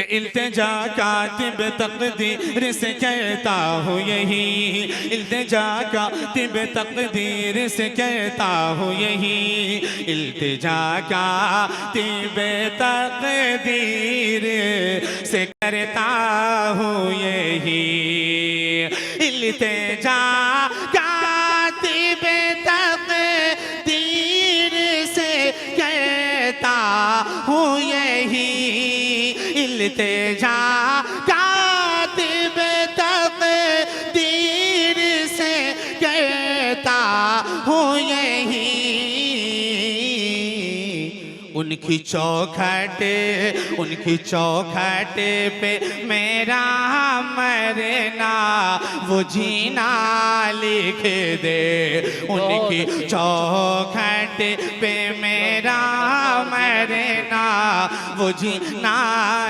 इल्तिजा कातिब तकदीर से कहता हूँ यही, इल्तिजा कातिब तकदीर से कहता हूँ यही, इल्तिजा कातिब तकदीर से करता हूँ यही, इल्तिजा कातिब तकदीर से कहता हूँ यही, इल्तिजा कातिब तकदीर से कहता हूँ यही। उनकी चौखट पे मेरा मरना वो जीना लिख दे, उनकी चौखट पे मेरा मरना वो जीना